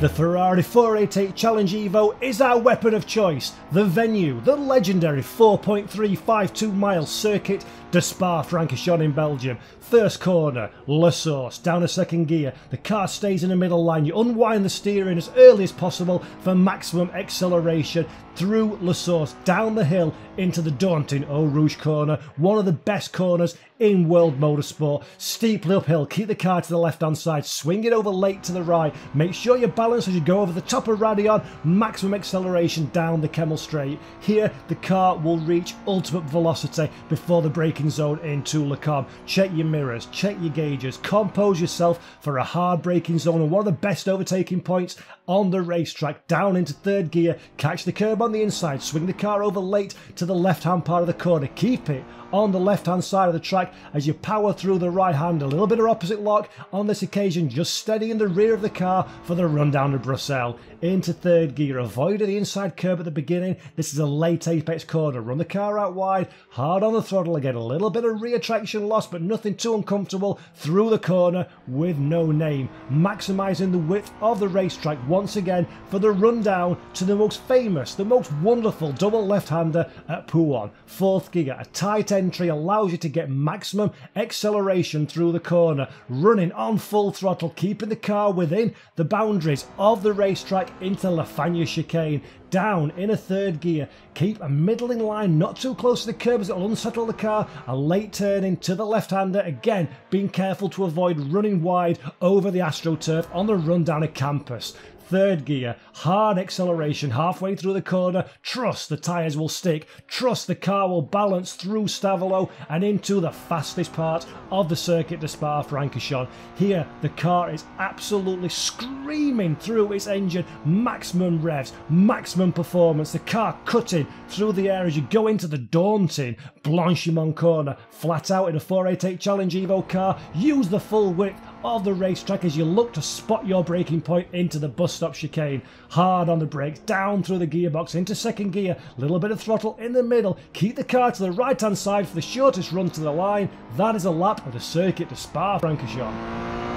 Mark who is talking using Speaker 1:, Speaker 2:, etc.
Speaker 1: The Ferrari 488 Challenge Evo is our weapon of choice. The venue, the legendary 4.352 mile circuit de Spa-Francorchamps in Belgium. First corner, La Source, down a second gear. The car stays in the middle line. You unwind the steering as early as possible for maximum acceleration through La Source, down the hill into the daunting Eau Rouge corner. One of the best corners in world motorsport. Steeply uphill, keep the car to the left hand side, swing it over late to the right. Make sure you balance as you go over the top of Raidillon. Maximum acceleration down the Kemmel Straight. Here the car will reach ultimate velocity before the braking zone into Le Combe. Check your mirrors, check your gauges, compose yourself for a hard braking zone and one of the best overtaking points on the racetrack. Down into third gear, catch the curb on the inside, swing the car over late to the left hand part of the corner, keep it on the left hand side of the track as you power through the right hand. A little bit of opposite lock on this occasion, just steady in the rear of the car for the run down to Bruxelles. Into third gear, avoid the inside curb at the beginning. This is a late apex corner. Run the car out wide, hard on the throttle again, a little bit of rear traction loss but nothing too uncomfortable through the corner with no name. Maximising the width of the racetrack once again for the run down to the most famous, the most wonderful double left-hander at Pouhon. Fourth gear, a tight entry allows you to get maximum acceleration through the corner, running on full throttle, keeping the car within the boundaries of the racetrack into La Fagnes chicane. Down in a third gear, keep a middling line not too close to the curb as it will unsettle the car. A late turning to the left-hander, again being careful to avoid running wide over the AstroTurf on the run down a campus. Third gear, hard acceleration halfway through the corner. Trust the tyres will stick. Trust the car will balance through Stavelot and into the fastest part of the circuit de Spa-Francorchamps. Here, the car is absolutely screaming through its engine. Maximum revs, maximum performance. The car cutting through the air as you go into the daunting Blanchimont corner. Flat out in a 488 Challenge Evo car. Use the full width of the racetrack as you look to spot your braking point into the bus stop chicane. Hard on the brakes, down through the gearbox into second gear, little bit of throttle in the middle, keep the car to the right hand side for the shortest run to the line. That is a lap of the circuit de Spa-Francorchamps.